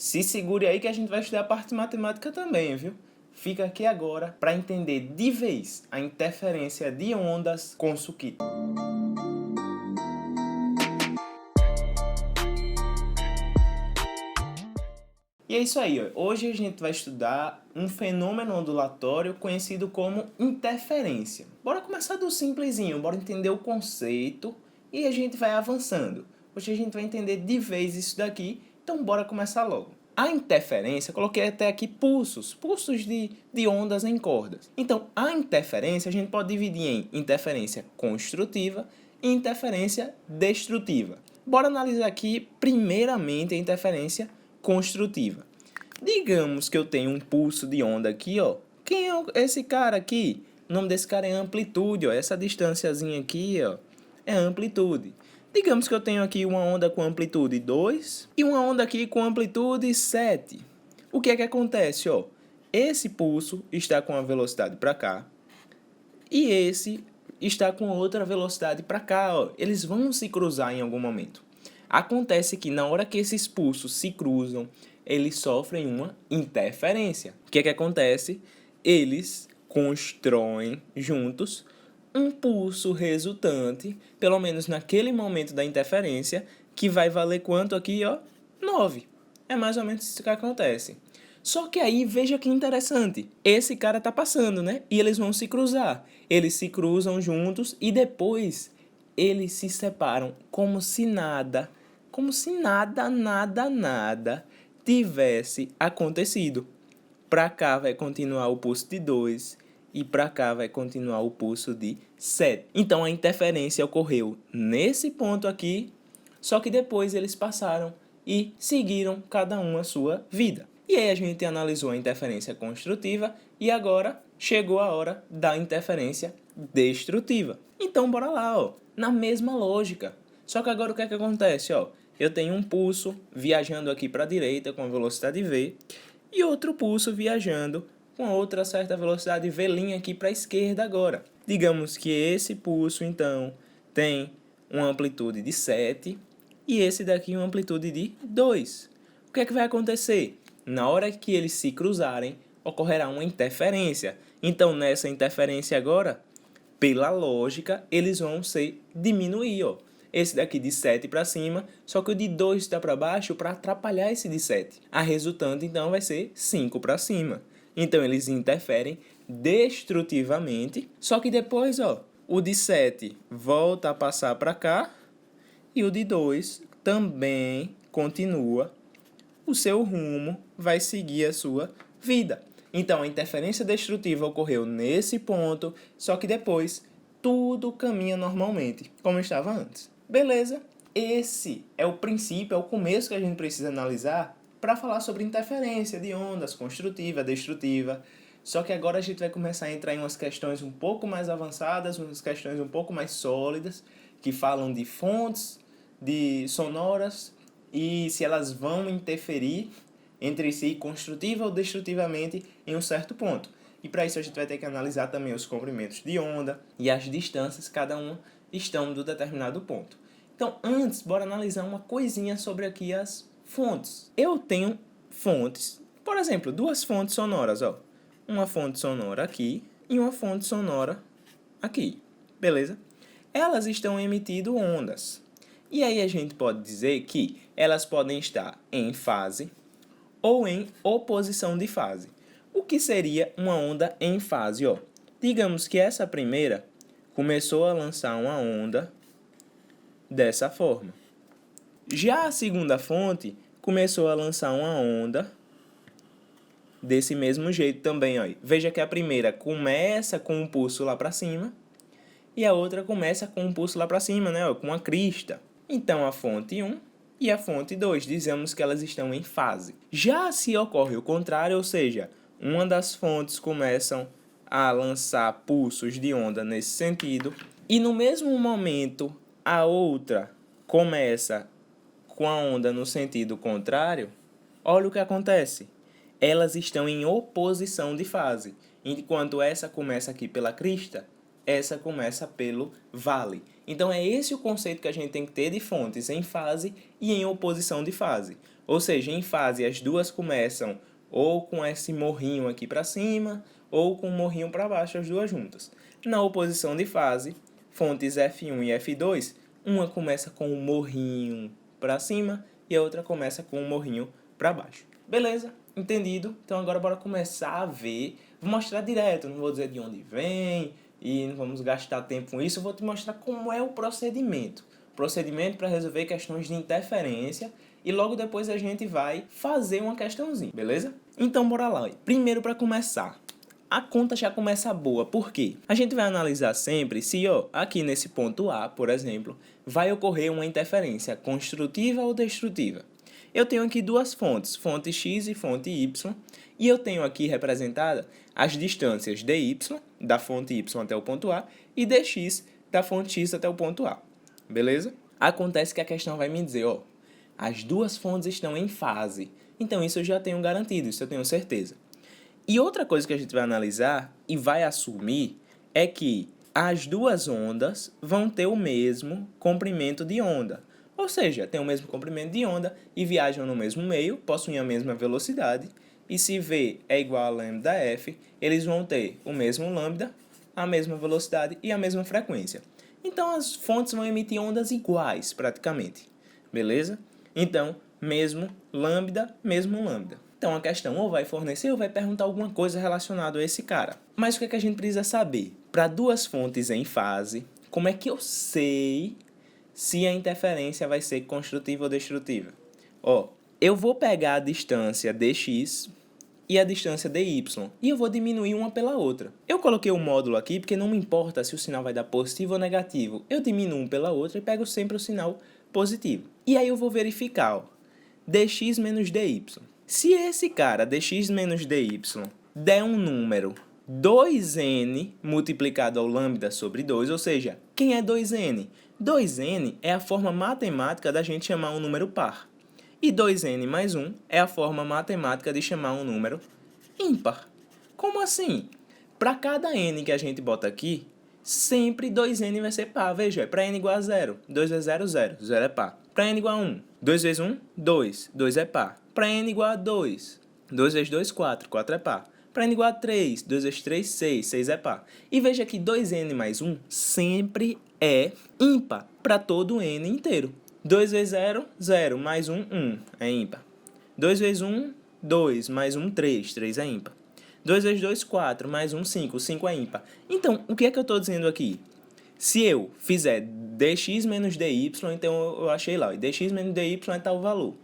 Se segure aí que a gente vai estudar a parte de matemática também, viu? Fica aqui agora para entender de vez a interferência de ondas com Sukito. E é isso aí, ó. Hoje a gente vai estudar um fenômeno ondulatório conhecido como interferência. Bora começar do simplesinho, bora entender o conceito e a gente vai avançando. Hoje a gente vai entender de vez isso daqui, então bora começar logo. A interferência, coloquei até aqui pulsos de ondas em cordas. Então, a interferência a gente pode dividir em interferência construtiva e interferência destrutiva. Bora analisar aqui primeiramente a interferência construtiva. Digamos que eu tenho um pulso de onda aqui, ó. Quem é esse cara aqui? O nome desse cara é amplitude, ó. Essa distânciazinha aqui, ó, é amplitude. Digamos que eu tenho aqui uma onda com amplitude 2 e uma onda aqui com amplitude 7. O que é que acontece, ó? Esse pulso está com a velocidade para cá e esse está com outra velocidade para cá, ó. Eles vão se cruzar em algum momento. Acontece que na hora que esses pulsos se cruzam, eles sofrem uma interferência. O que é que acontece? Eles constroem juntos um pulso resultante, pelo menos naquele momento da interferência, que vai valer quanto aqui, ó? 9. É mais ou menos isso que acontece. Só que aí, veja que interessante. Esse cara tá passando, né? E eles vão se cruzar. Eles se cruzam juntos e depois eles se separam como se nada tivesse acontecido. Para cá vai continuar o pulso de 2 e para cá vai continuar o pulso de 7. Então a interferência ocorreu nesse ponto aqui, só que depois eles passaram e seguiram cada um a sua vida. E aí a gente analisou a interferência construtiva e agora chegou a hora da interferência destrutiva. Então bora lá, ó, na mesma lógica. Só que agora o que é que acontece, ó? Eu tenho um pulso viajando aqui para a direita com a velocidade v e outro pulso viajando com outra certa velocidade v' aqui para a esquerda agora. Digamos que esse pulso, então, tem uma amplitude de 7 e esse daqui uma amplitude de 2. O que é que vai acontecer? Na hora que eles se cruzarem, ocorrerá uma interferência. Então, nessa interferência agora, pela lógica, eles vão se diminuir, ó. Esse daqui de 7 para cima, só que o de 2 está para baixo para atrapalhar esse de 7. A resultante, então, vai ser 5 para cima. Então, eles interferem destrutivamente, só que depois, ó, o de 7 volta a passar para cá e o de 2 também continua o seu rumo, vai seguir a sua vida. Então, a interferência destrutiva ocorreu nesse ponto, só que depois tudo caminha normalmente, como estava antes. Beleza? Esse é o princípio, é o começo que a gente precisa analisar para falar sobre interferência de ondas, construtiva, destrutiva. Só que agora a gente vai começar a entrar em umas questões um pouco mais avançadas, umas questões um pouco mais sólidas, que falam de fontes de sonoras e se elas vão interferir entre si construtiva ou destrutivamente em um certo ponto. E para isso a gente vai ter que analisar também os comprimentos de onda e as distâncias, cada um estão do determinado ponto. Então, antes, bora analisar uma coisinha sobre aqui as fontes. Eu tenho fontes, por exemplo, duas fontes sonoras, ó. Uma fonte sonora aqui e uma fonte sonora aqui, beleza? Elas estão emitindo ondas. E aí a gente pode dizer que elas podem estar em fase ou em oposição de fase. O que seria uma onda em fase, ó? Digamos que essa primeira começou a lançar uma onda dessa forma. Já a segunda fonte começou a lançar uma onda desse mesmo jeito também, ó. Veja que a primeira começa com um pulso lá para cima e a outra começa com um pulso lá para cima, né, ó, com a crista. Então a fonte 1 e a fonte 2, dizemos que elas estão em fase. Já se ocorre o contrário, ou seja, uma das fontes começam a lançar pulsos de onda nesse sentido e no mesmo momento a outra começa com a onda no sentido contrário, olha o que acontece. Elas estão em oposição de fase. Enquanto essa começa aqui pela crista, essa começa pelo vale. Então é esse o conceito que a gente tem que ter de fontes em fase e em oposição de fase. Ou seja, em fase as duas começam ou com esse morrinho aqui para cima, ou com o morrinho para baixo, as duas juntas. Na oposição de fase, fontes F1 e F2, uma começa com o morrinho para cima e a outra começa com o morrinho para baixo. Beleza? Entendido? Então agora bora começar a ver. Vou mostrar direto, não vou dizer de onde vem e não vamos gastar tempo com isso. Eu vou te mostrar como é o procedimento. Procedimento para resolver questões de interferência e logo depois a gente vai fazer uma questãozinha, beleza? Então bora lá. Primeiro, para começar, a conta já começa boa. Por quê? A gente vai analisar sempre se, aqui nesse ponto A, por exemplo, vai ocorrer uma interferência construtiva ou destrutiva. Eu tenho aqui duas fontes, fonte X e fonte Y, e eu tenho aqui representada as distâncias dy, da fonte Y até o ponto A, e dx, da fonte X até o ponto A. Beleza? Acontece que a questão vai me dizer, as duas fontes estão em fase. Então isso eu já tenho garantido, isso eu tenho certeza. E outra coisa que a gente vai analisar e vai assumir é que as duas ondas vão ter o mesmo comprimento de onda. Ou seja, tem o mesmo comprimento de onda e viajam no mesmo meio, possuem a mesma velocidade. E se V é igual a lambda F, eles vão ter o mesmo lambda, a mesma velocidade e a mesma frequência. Então as fontes vão emitir ondas iguais, praticamente. Beleza? Então, mesmo lambda, mesmo lambda. Então a questão ou vai fornecer ou vai perguntar alguma coisa relacionada a esse cara. Mas o que é que a gente precisa saber? Para duas fontes em fase, como é que eu sei se a interferência vai ser construtiva ou destrutiva? Eu vou pegar a distância dx e a distância dy e eu vou diminuir uma pela outra. Eu coloquei o módulo aqui porque não me importa se o sinal vai dar positivo ou negativo. Eu diminuo uma pela outra e pego sempre o sinal positivo. E aí eu vou verificar, dx menos dy. Se esse cara, dx menos dy, der um número 2n multiplicado ao lambda sobre 2, ou seja, quem é 2n? 2n é a forma matemática da gente chamar um número par. E 2n mais 1 é a forma matemática de chamar um número ímpar. Como assim? Para cada n que a gente bota aqui, sempre 2n vai ser par. Veja, para n igual a 0, 2 vezes 0, 0, 0 é par. Para n igual a 1, 2 vezes 1, 2, 2 é par. Para n igual a 2, 2 vezes 2, 4, 4 é par. Para n igual a 3, 2 vezes 3, 6, 6 é par. E veja que 2n mais 1 sempre é ímpar para todo n inteiro. 2 vezes 0, 0, mais 1, 1, é ímpar. 2 vezes 1, 2, mais 1, 3, 3 é ímpar. 2 vezes 2, 4, mais 1, 5, 5 é ímpar. Então, o que é que eu estou dizendo aqui? Se eu fizer dx menos dy, então eu achei lá, dx menos dy é tal valor.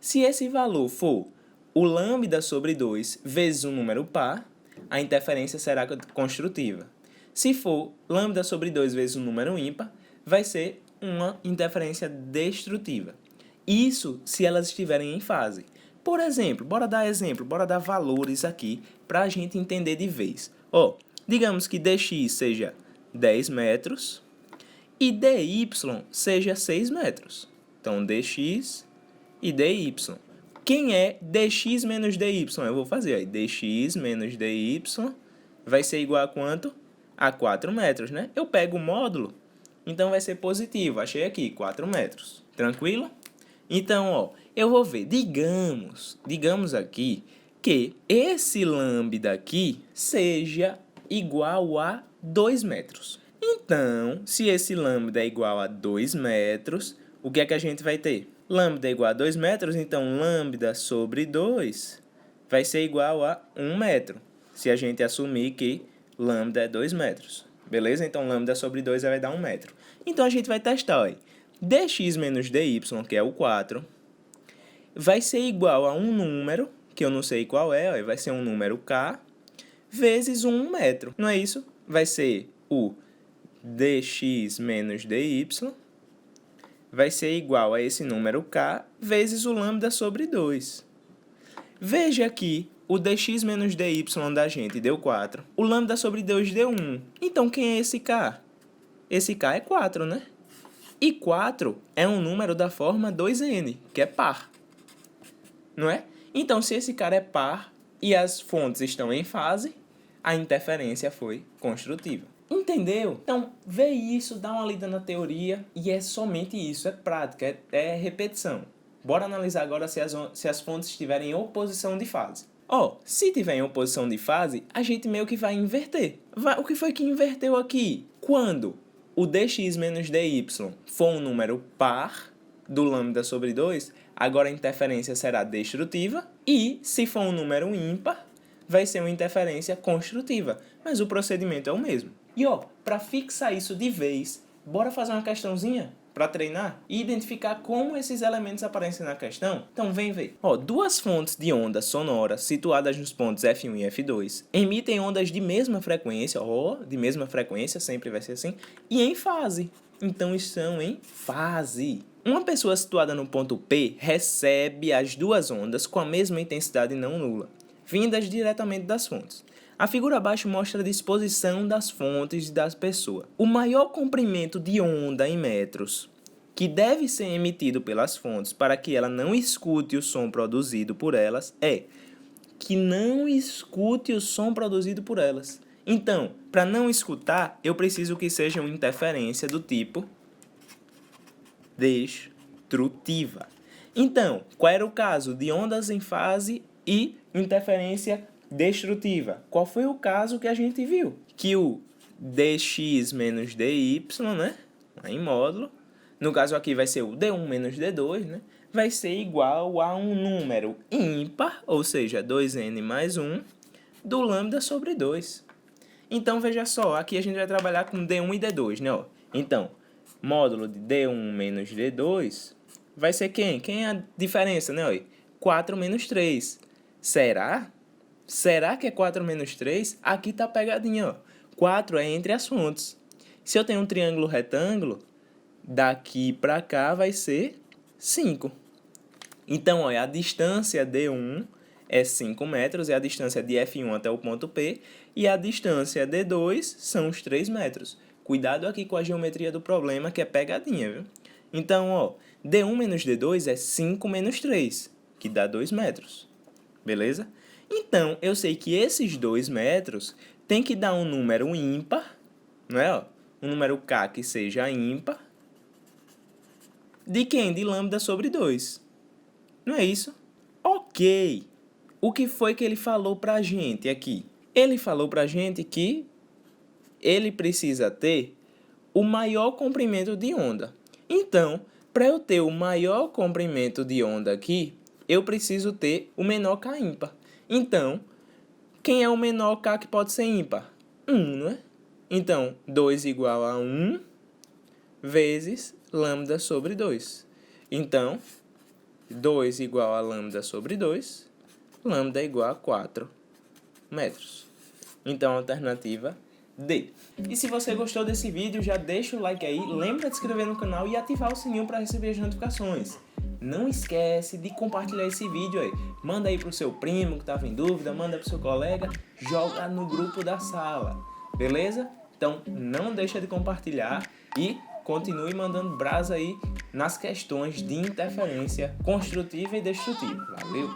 Se esse valor for o lambda sobre 2 vezes um número par, a interferência será construtiva. Se for lambda sobre 2 vezes um número ímpar, vai ser uma interferência destrutiva. Isso se elas estiverem em fase. Por exemplo, bora dar valores aqui para a gente entender de vez. Digamos que dx seja 10 metros e dy seja 6 metros. Então, dx e dy. Quem é dx menos dy? Eu vou fazer aí. dx menos dy vai ser igual a quanto? A 4 metros, né? Eu pego o módulo, então vai ser positivo. Achei aqui, 4 metros. Tranquilo? Então, eu vou ver. Digamos aqui que esse lambda aqui seja igual a 2 metros. Então, se esse lambda é igual a 2 metros, o que é que a gente vai ter? Lambda é igual a 2 metros, então lambda sobre 2 vai ser igual a 1 metro, se a gente assumir que lambda é 2 metros. Beleza? Então lambda sobre 2 vai dar 1 metro. Então a gente vai testar, dx menos dy, que é o 4, vai ser igual a um número, que eu não sei qual é, vai ser um número k, vezes 1 metro. Não é isso? Vai ser o dx menos dy vai ser igual a esse número k vezes o lambda sobre 2. Veja aqui, o dx menos dy da gente deu 4. O lambda sobre 2 deu 1. Então, quem é esse k? Esse k é 4, né? E 4 é um número da forma 2n, que é par. Não é? Então, se esse cara é par e as fontes estão em fase, a interferência foi construtiva. Entendeu? Então, vê isso, dá uma lida na teoria e é somente isso, é prática, é repetição. bora analisar agora se as fontes estiverem em oposição de fase. Se tiver em oposição de fase, a gente meio que vai inverter. O que foi que inverteu aqui? Quando o dx menos dy for um número par do lambda sobre 2, agora a interferência será destrutiva, e se for um número ímpar, vai ser uma interferência construtiva, mas o procedimento é o mesmo. E para fixar isso de vez, bora fazer uma questãozinha para treinar e identificar como esses elementos aparecem na questão? Então vem ver. Duas fontes de onda sonora situadas nos pontos F1 e F2 emitem ondas de mesma frequência, sempre vai ser assim, e em fase. Então estão em fase. Uma pessoa situada no ponto P recebe as duas ondas com a mesma intensidade não nula, vindas diretamente das fontes. A figura abaixo mostra a disposição das fontes e das pessoas. O maior comprimento de onda em metros que deve ser emitido pelas fontes para que ela não escute o som produzido por elas Então, para não escutar, eu preciso que seja uma interferência do tipo destrutiva. Então, qual era o caso de ondas em fase e interferência destrutiva? Qual foi o caso que a gente viu? Que o dx menos dy, né, em módulo, no caso aqui vai ser o d1 menos d2, né, vai ser igual a um número ímpar, ou seja, 2n mais 1, do lambda sobre 2. Então, veja só, aqui a gente vai trabalhar com d1 e d2, né? Então, módulo de d1 menos d2 vai ser quem? Quem é a diferença, né? 4 menos 3. Será? Será que é 4 menos 3? Aqui tá pegadinha, 4 é entre as fontes. Se eu tenho um triângulo retângulo, daqui para cá vai ser 5. Então, a distância D1 é 5 metros, é a distância de F1 até o ponto P, e a distância D2 são os 3 metros. Cuidado aqui com a geometria do problema, que é pegadinha, viu? Então, D1 menos D2 é 5 menos 3, que dá 2 metros. Beleza? Então, eu sei que esses 2 metros tem que dar um número ímpar, né? Um número K que seja ímpar. De quem? De lambda sobre 2. Não é isso? Ok. O que foi que ele falou pra gente aqui? Ele falou pra gente que ele precisa ter o maior comprimento de onda. Então, para eu ter o maior comprimento de onda aqui, eu preciso ter o menor K ímpar. Então, quem é o menor K que pode ser ímpar? 1, não é? Então, 2 igual a 1 vezes lambda sobre 2. Então, 2 igual a lambda sobre 2, lambda é igual a 4 metros. Então, a alternativa D. E se você gostou desse vídeo, já deixa o like aí, lembra de se inscrever no canal e ativar o sininho para receber as notificações. Não esquece de compartilhar esse vídeo aí. Manda aí pro seu primo que estava em dúvida, manda pro seu colega, joga no grupo da sala. Beleza? Então, não deixa de compartilhar e continue mandando brasa aí nas questões de interferência construtiva e destrutiva. Valeu!